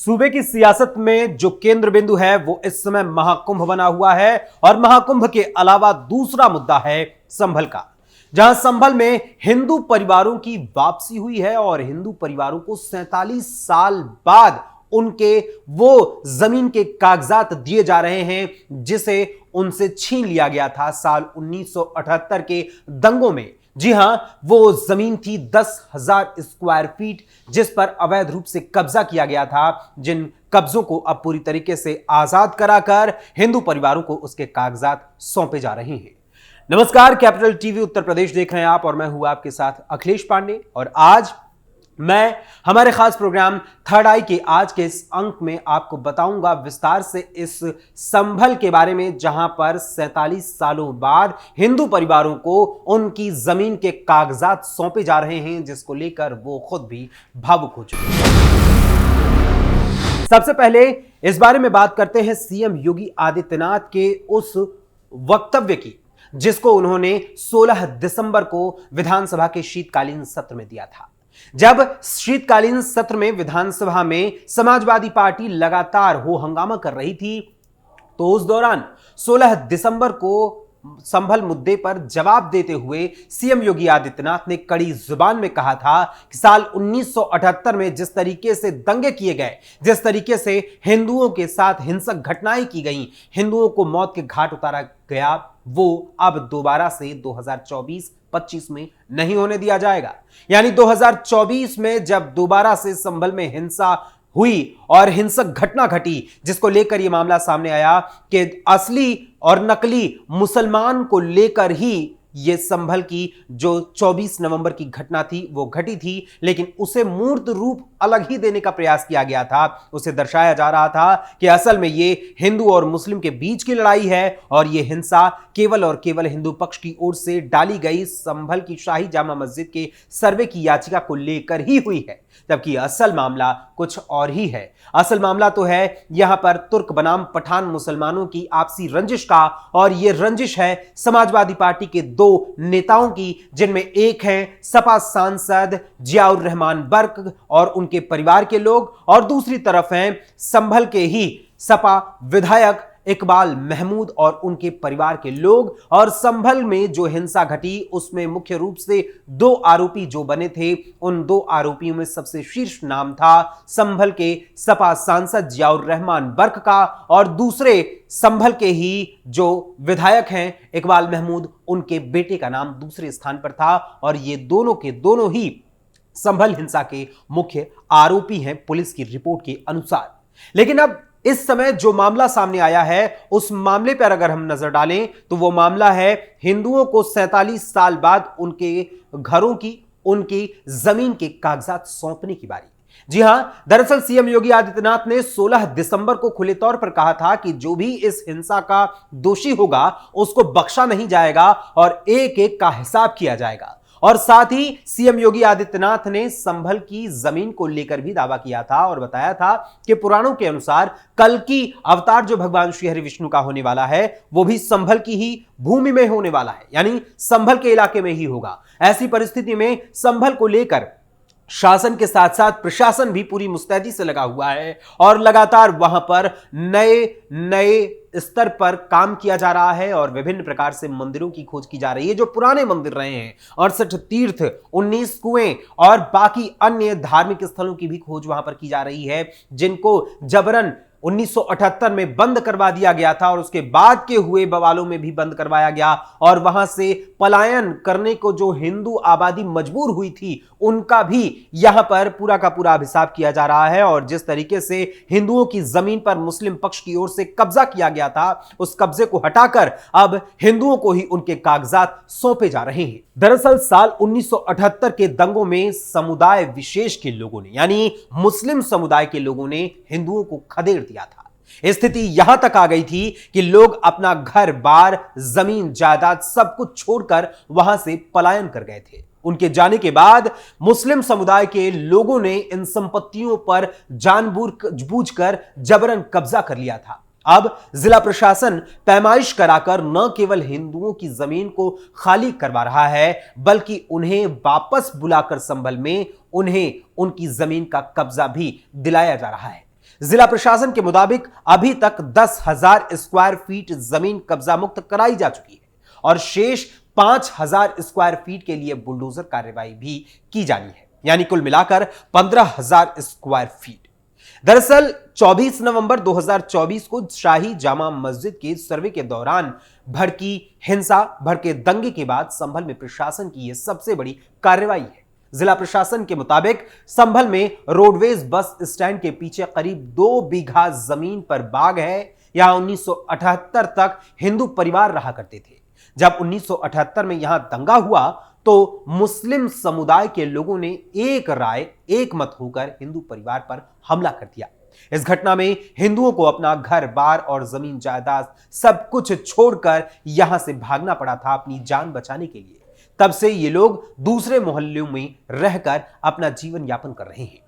सूबे की सियासत में जो केंद्र बिंदु है वो इस समय महाकुंभ बना हुआ है और महाकुंभ के अलावा दूसरा मुद्दा है संभल का, जहां संभल में हिंदू परिवारों की वापसी हुई है और हिंदू परिवारों को 47 साल बाद उनके वो जमीन के कागजात दिए जा रहे हैं जिसे उनसे छीन लिया गया था साल 1978 के दंगों में। जी हां, वो जमीन थी 10,000 स्क्वायर फीट जिस पर अवैध रूप से कब्जा किया गया था, जिन कब्जों को अब पूरी तरीके से आजाद कराकर हिंदू परिवारों को उसके कागजात सौंपे जा रहे हैं। नमस्कार, कैपिटल टीवी उत्तर प्रदेश देख रहे हैं आप और मैं हूं आपके साथ अखिलेश पांडे और आज मैं हमारे खास प्रोग्राम थर्ड आई के आज के इस अंक में आपको बताऊंगा विस्तार से इस संभल के बारे में, जहां पर 47 सालों बाद हिंदू परिवारों को उनकी जमीन के कागजात सौंपे जा रहे हैं, जिसको लेकर वो खुद भी भावुक हो चुके हैं। सबसे पहले इस बारे में बात करते हैं सीएम योगी आदित्यनाथ के उस वक्तव्य की जिसको उन्होंने 16 दिसंबर को विधानसभा के शीतकालीन सत्र में दिया था। जब शीतकालीन सत्र में विधानसभा में समाजवादी पार्टी लगातार हो हंगामा कर रही थी, तो उस दौरान 16 दिसंबर को संभल मुद्दे पर जवाब देते हुए सीएम योगी आदित्यनाथ ने कड़ी जुबान में कहा था कि साल 1978 में जिस तरीके से दंगे किए गए, जिस तरीके से हिंदुओं के साथ हिंसक घटनाएं की गई, हिंदुओं को मौत के घाट उतारा गया, वो अब दोबारा से 2024-25 में नहीं होने दिया जाएगा। यानी 2024 में जब दोबारा से संभल में हिंसा हुई और हिंसक घटना घटी, जिसको लेकर यह मामला सामने आया कि असली और नकली मुसलमान को लेकर ही यह संभल की जो 24 नवंबर की घटना थी वो घटी थी, लेकिन उसे मूर्त रूप अलग ही देने का प्रयास किया गया था। उसे दर्शाया जा रहा था कि असल में यह हिंदू और मुस्लिम के बीच की लड़ाई है और यह हिंसा केवल और केवल हिंदू पक्ष की ओर से डाली गई संभल की शाही जामा मस्जिद के सर्वे की याचिका को लेकर ही हुई है, जबकि असल मामला कुछ और ही है। असल मामला तो है यहां पर तुर्क बनाम पठान मुसलमानों की आपसी रंजिश का, और यह रंजिश है समाजवादी पार्टी के दो नेताओं की, जिनमें एक है सपा सांसद जियाउर रहमान बर्क और उनके परिवार के लोग, और दूसरी तरफ हैं संभल के ही सपा विधायक इकबाल महमूद और उनके परिवार के लोग। और संभल में जो हिंसा घटी उसमें मुख्य रूप से दो आरोपी जो बने थे, उन दो आरोपियों में सबसे शीर्ष नाम था संभल के सपा सांसद जियाउर रहमान बर्क का, और दूसरे संभल के ही जो विधायक हैं इकबाल महमूद, उनके बेटे का नाम दूसरे स्थान पर था। और ये दोनों के दोनों ही संभल हिंसा के मुख्य आरोपी हैं पुलिस की रिपोर्ट के अनुसार। लेकिन अब इस समय जो मामला सामने आया है उस मामले पर अगर हम नजर डालें तो वो मामला है हिंदुओं को 47 साल बाद उनके घरों की, उनकी जमीन के कागजात सौंपने की बारी। जी हां, दरअसल सीएम योगी आदित्यनाथ ने 16 दिसंबर को खुले तौर पर कहा था कि जो भी इस हिंसा का दोषी होगा उसको बख्शा नहीं जाएगा और एक एक का हिसाब किया जाएगा। और साथ ही सीएम योगी आदित्यनाथ ने संभल की जमीन को लेकर भी दावा किया था और बताया था कि पुराणों के अनुसार कल की अवतार जो भगवान श्री हरि विष्णु का होने वाला है वो भी संभल की ही भूमि में होने वाला है, यानी संभल के इलाके में ही होगा। ऐसी परिस्थिति में संभल को लेकर शासन के साथ साथ प्रशासन भी पूरी मुस्तैदी से लगा हुआ है और लगातार वहां पर नए नए स्तर पर काम किया जा रहा है और विभिन्न प्रकार से मंदिरों की खोज की जा रही है, जो पुराने मंदिर रहे हैं, 68 तीर्थ, 19 कुएं और बाकी अन्य धार्मिक स्थलों की भी खोज वहां पर की जा रही है, जिनको जबरन 1978 में बंद करवा दिया गया था और उसके बाद के हुए बवालों में भी बंद करवाया गया। और वहां से पलायन करने को जो हिंदू आबादी मजबूर हुई थी उनका भी यहां पर पूरा का पूरा अभिशाप किया जा रहा है। और जिस तरीके से हिंदुओं की जमीन पर मुस्लिम पक्ष की ओर से कब्जा किया गया था, उस कब्जे को हटाकर अब हिंदुओं को ही उनके कागजात सौंपे जा रहे हैं। दरअसल साल 1978 के दंगों में समुदाय विशेष के लोगों ने, यानी मुस्लिम समुदाय के लोगों ने हिंदुओं को खदेड़ दिया था। स्थिति यहां तक आ गई थी कि लोग अपना घर बार, जमीन जायदाद सब कुछ छोड़कर वहां से पलायन कर गए थे। उनके जाने के बाद मुस्लिम समुदाय के लोगों ने इन संपत्तियों पर जानबूझकर जबरन कब्जा कर लिया था। अब जिला प्रशासन पैमाइश कराकर न केवल हिंदुओं की जमीन को खाली करवा रहा है, बल्कि उन्हें वापस बुलाकर संभल में उन्हें उनकी जमीन का कब्जा भी दिलाया जा रहा है। जिला प्रशासन के मुताबिक अभी तक 10,000 स्क्वायर फीट जमीन कब्जा मुक्त कराई जा चुकी है और शेष 5,000 स्क्वायर फीट के लिए बुलडोजर कार्रवाई भी की जानी है, यानी कुल मिलाकर 15,000 स्क्वायर फीट। दरअसल 24 नवंबर 2024 को शाही जामा मस्जिद के सर्वे के दौरान भड़के दंगे के बाद संभल में प्रशासन की यह सबसे बड़ी कार्रवाई है। जिला प्रशासन के मुताबिक संभल में रोडवेज बस स्टैंड के पीछे करीब 2 बीघा जमीन पर बाग है। यहां 1978 तक हिंदू परिवार रहा करते थे। जब 1978 में यहां दंगा हुआ तो मुस्लिम समुदाय के लोगों ने एक राय एक मत होकर हिंदू परिवार पर हमला कर दिया। इस घटना में हिंदुओं को अपना घर बार और जमीन जायदाद सब कुछ छोड़कर यहां से भागना पड़ा था अपनी जान बचाने के लिए। तब से ये लोग दूसरे मोहल्लों में रहकर अपना जीवन यापन कर रहे हैं।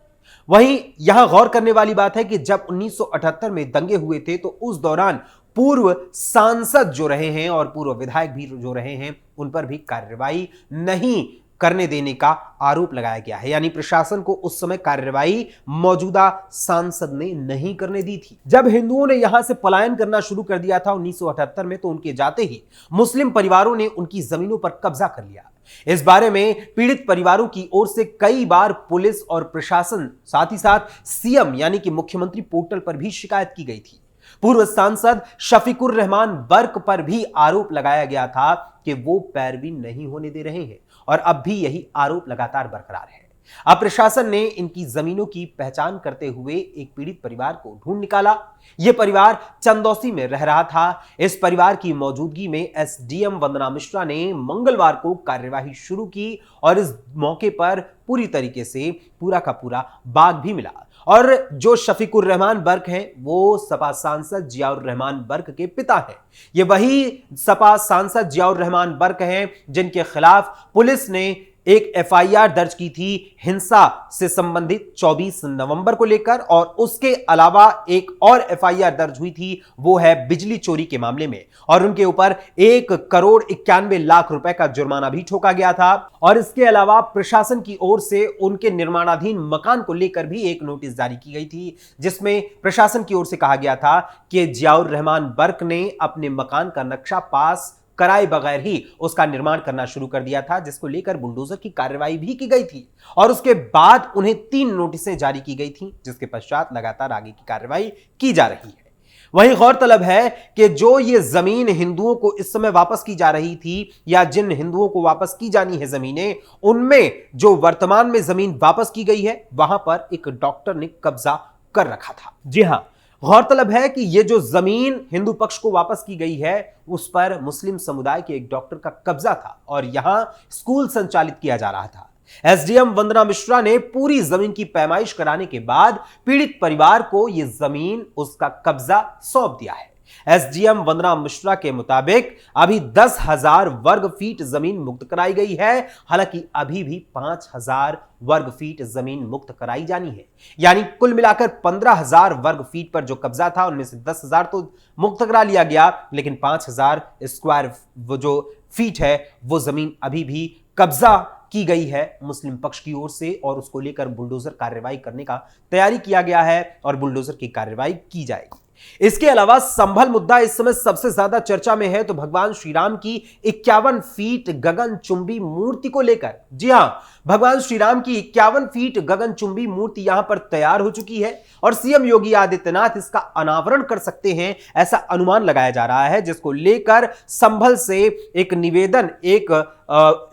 वहीं यहां गौर करने वाली बात है कि जब 1978 में दंगे हुए थे तो उस दौरान पूर्व सांसद जो रहे हैं और पूर्व विधायक भी जो रहे हैं उन पर भी कार्रवाई नहीं करने देने का आरोप लगाया गया है, यानी प्रशासन को उस समय कार्रवाई मौजूदा सांसद ने नहीं करने दी थी। जब हिंदुओं ने यहां से पलायन करना शुरू कर दिया था 1978 में, तो उनके जाते ही मुस्लिम परिवारों ने उनकी जमीनों पर कब्जा कर लिया। इस बारे में पीड़ित परिवारों की ओर से कई बार पुलिस और प्रशासन साथ ही साथ सीएम यानी कि मुख्यमंत्री पोर्टल पर भी शिकायत की गई थी। पूर्व सांसद शफीकुर रहमान बर्क पर भी आरोप लगाया गया था कि वो पैरवी नहीं होने दे रहे हैं और अब भी यही आरोप लगातार बरकरार है। अब प्रशासन ने इनकी जमीनों की पहचान करते हुए एक पीड़ित परिवार को ढूंढ निकाला। यह परिवार चंदौसी में रह रहा था। इस परिवार की मौजूदगी में एसडीएम वंदना मिश्रा ने मंगलवार को कार्यवाही शुरू की और इस मौके पर पूरी तरीके से पूरा का पूरा बाग भी मिला। और जो शफीकुर रहमान बर्क हैं वो सपा सांसद जियाउर रहमान बर्क के पिता हैं। ये वही सपा सांसद जियाउर रहमान बर्क हैं जिनके खिलाफ पुलिस ने एक एफआईआर दर्ज की थी हिंसा से संबंधित 24 नवंबर को लेकर, और उसके अलावा एक और एफआईआर दर्ज हुई थी, वो है बिजली चोरी के मामले में, और उनके ऊपर 1,91,00,000 रुपए का जुर्माना भी ठोका गया था। और इसके अलावा प्रशासन की ओर से उनके निर्माणाधीन मकान को लेकर भी एक नोटिस जारी की गई थी, जिसमें प्रशासन की ओर से कहा गया था कि जियाउर रहमान बर्क ने अपने मकान का नक्शा पास कराए बगैर ही उसका निर्माण करना शुरू कर दिया था, जिसको लेकर बुलडोजर की कार्रवाई भी की गई थी और उसके बाद उन्हें 3 नोटिसें जारी की गई थी, जिसके पश्चात लगातार आगे की कार्रवाई की जा रही है। वहीं गौरतलब है कि जो ये जमीन हिंदुओं को इस समय वापस की जा रही थी या जिन हिंदुओं को वापस की जानी है जमीनें, उनमें जो वर्तमान में जमीन वापस की गई है वहां पर एक डॉक्टर ने कब्जा कर रखा था। जी हां, गौरतलब है कि यह जो जमीन हिंदू पक्ष को वापस की गई है उस पर मुस्लिम समुदाय के एक डॉक्टर का कब्जा था और यहां स्कूल संचालित किया जा रहा था। एसडीएम वंदना मिश्रा ने पूरी जमीन की पैमाइश कराने के बाद पीड़ित परिवार को यह जमीन उसका कब्जा सौंप दिया है। एसडीएम वंदना मिश्रा के मुताबिक अभी 10,000 वर्ग फीट जमीन मुक्त कराई गई है। हालांकि अभी भी 5,000 वर्ग फीट जमीन मुक्त कराई जानी है, यानी कुल मिलाकर 15,000 वर्ग फीट पर जो कब्जा था उनमें से 10,000 तो मुक्त करा लिया गया, लेकिन 5,000 स्क्वायर वो जो फीट है वो जमीन अभी भी कब्जा की गई है मुस्लिम पक्ष की ओर से, और उसको लेकर बुलडोजर कार्रवाई करने का तैयारी किया गया है और बुलडोजर की कार्रवाई की जाएगी। इसके अलावा संभल मुद्दा इस समय सबसे ज्यादा चर्चा में है तो भगवान श्री राम की 51 फीट गगनचुंबी मूर्ति को लेकर। जी हां, भगवान श्री राम की 51 फीट गगनचुंबी मूर्ति यहां पर तैयार हो चुकी है और सीएम योगी आदित्यनाथ इसका अनावरण कर सकते हैं, ऐसा अनुमान लगाया जा रहा है, जिसको लेकर संभल से एक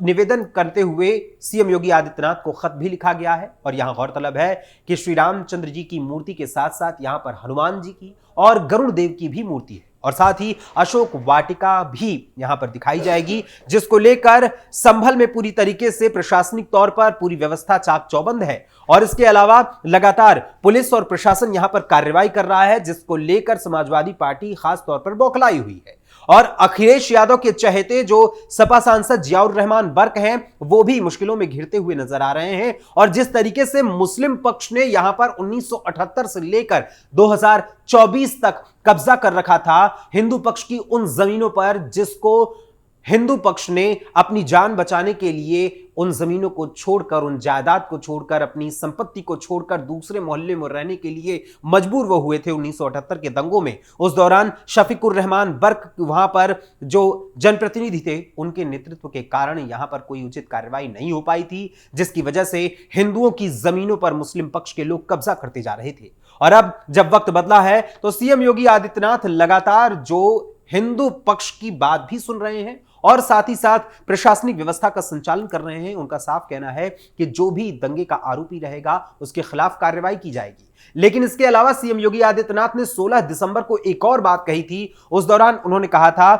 निवेदन करते हुए सीएम योगी आदित्यनाथ को खत भी लिखा गया है। और यहां गौरतलब है कि श्री रामचंद्र जी की मूर्ति के साथ साथ यहां पर हनुमान जी की और गरुड़ देव की भी मूर्ति है और साथ ही अशोक वाटिका भी यहां पर दिखाई जाएगी, जिसको लेकर संभल में पूरी तरीके से प्रशासनिक तौर पर पूरी व्यवस्था चाक चौबंद है। और इसके अलावा लगातार पुलिस और प्रशासन यहां पर कार्रवाई कर रहा है, जिसको लेकर समाजवादी पार्टी खास तौर पर बौखलाई हुई है। और अखिलेश यादव के चहेते जो सपा सांसद जियाउर रहमान बर्क हैं वो भी मुश्किलों में घिरते हुए नजर आ रहे हैं। और जिस तरीके से मुस्लिम पक्ष ने यहां पर 1978 से लेकर 2024 तक कब्जा कर रखा था हिंदू पक्ष की उन जमीनों पर, जिसको हिंदू पक्ष ने अपनी जान बचाने के लिए उन जमीनों को छोड़कर, उन जायदाद को छोड़कर, अपनी संपत्ति को छोड़कर दूसरे मोहल्ले में रहने के लिए मजबूर वो हुए थे 1978 के दंगों में। उस दौरान शफीकुर रहमान बर्क वहां पर जो जनप्रतिनिधि थे, उनके नेतृत्व के कारण यहां पर कोई उचित कार्रवाई नहीं हो पाई थी, जिसकी वजह से हिंदुओं की जमीनों पर मुस्लिम पक्ष के लोग कब्जा करते जा रहे थे। और अब जब वक्त बदला है तो सीएम योगी आदित्यनाथ लगातार जो हिंदू पक्ष की बात भी सुन रहे हैं और साथ ही साथ प्रशासनिक व्यवस्था का संचालन कर रहे हैं। उनका साफ कहना है कि जो भी दंगे का आरोपी रहेगा उसके खिलाफ कार्रवाई की जाएगी। लेकिन इसके अलावा सीएम योगी आदित्यनाथ ने 16 दिसंबर को एक और बात कही थी। उस दौरान उन्होंने कहा था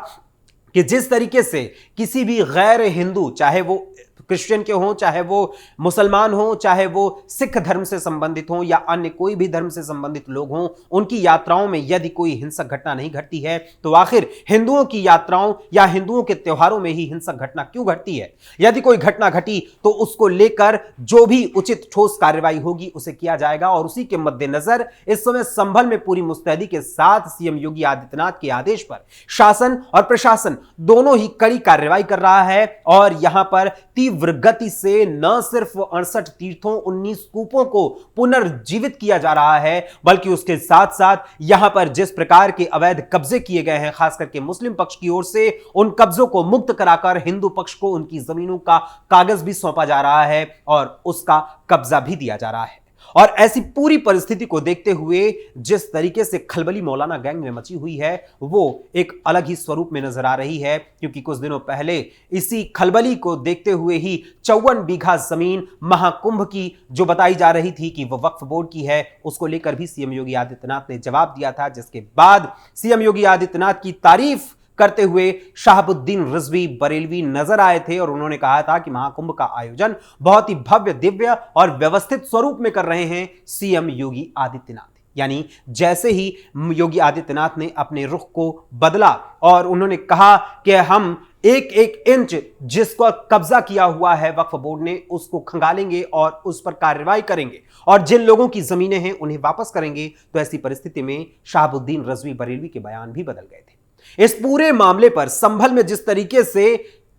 कि जिस तरीके से किसी भी गैर हिंदू, चाहे वो क्रिश्चियन के हों, चाहे वो मुसलमान हों, चाहे वो सिख धर्म से संबंधित हों या अन्य कोई भी धर्म से संबंधित लोग हों, उनकी यात्राओं में यदि कोई हिंसक घटना नहीं घटती है तो आखिर हिंदुओं की यात्राओं या हिंदुओं के त्योहारों में ही हिंसक घटना क्यों घटती है। यदि कोई घटना घटी तो उसको लेकर जो भी उचित ठोस कार्रवाई होगी उसे किया जाएगा। और उसी के मद्देनजर इस समय संभल में पूरी मुस्तैदी के साथ सीएम योगी आदित्यनाथ के आदेश पर शासन और प्रशासन दोनों ही कड़ी कार्रवाई कर रहा है। और यहां पर तीव्र गति से न सिर्फ 68 तीर्थों, 19 कूपों को पुनर्जीवित किया जा रहा है, बल्कि उसके साथ साथ यहां पर जिस प्रकार के अवैध कब्जे किए गए हैं खास करके मुस्लिम पक्ष की ओर से, उन कब्जों को मुक्त कराकर हिंदू पक्ष को उनकी जमीनों का कागज भी सौंपा जा रहा है और उसका कब्जा भी दिया जा रहा है। और ऐसी पूरी परिस्थिति को देखते हुए जिस तरीके से खलबली मौलाना गैंग में मची हुई है वो एक अलग ही स्वरूप में नजर आ रही है। क्योंकि कुछ दिनों पहले इसी खलबली को देखते हुए ही 54 बीघा जमीन महाकुंभ की जो बताई जा रही थी कि वो वक्फ बोर्ड की है, उसको लेकर भी सीएम योगी आदित्यनाथ ने जवाब दिया था, जिसके बाद सीएम योगी आदित्यनाथ की तारीफ करते हुए शहाबुद्दीन रिजवी बरेलवी नजर आए थे और उन्होंने कहा था कि महाकुंभ का आयोजन बहुत ही भव्य, दिव्य और व्यवस्थित स्वरूप में कर रहे हैं सीएम योगी आदित्यनाथ। यानी जैसे ही योगी आदित्यनाथ ने अपने रुख को बदला और उन्होंने कहा कि हम एक एक इंच जिसको कब्जा किया हुआ है वक्फ बोर्ड ने उसको खंगालेंगे और उस पर कार्रवाई करेंगे और जिन लोगों की जमीनें हैं उन्हें वापस करेंगे, तो ऐसी परिस्थिति में शहाबुद्दीन रिजवी बरेलवी के बयान भी बदल गए थे। इस पूरे मामले पर संभल में जिस तरीके से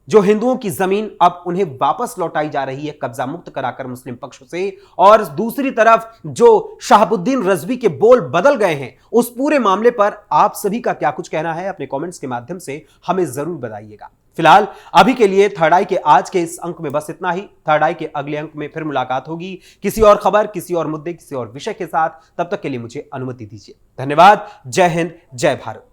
जो हिंदुओं की जमीन अब उन्हें वापस लौटाई जा रही है कब्जा मुक्त कराकर मुस्लिम पक्ष से, और दूसरी तरफ जो शहाबुद्दीन रिजवी के बोल बदल गए हैं, उस पूरे मामले पर आप सभी का क्या कुछ कहना है अपने कमेंट्स के माध्यम से हमें जरूर बताइएगा। फिलहाल अभी के लिए थर्ड आई के आज के इस अंक में बस इतना ही। थर्ड आई के अगले अंक में फिर मुलाकात होगी किसी और खबर, किसी और मुद्दे, किसी और विषय के साथ। तब तक के लिए मुझे अनुमति दीजिए। धन्यवाद। जय हिंद, जय भारत।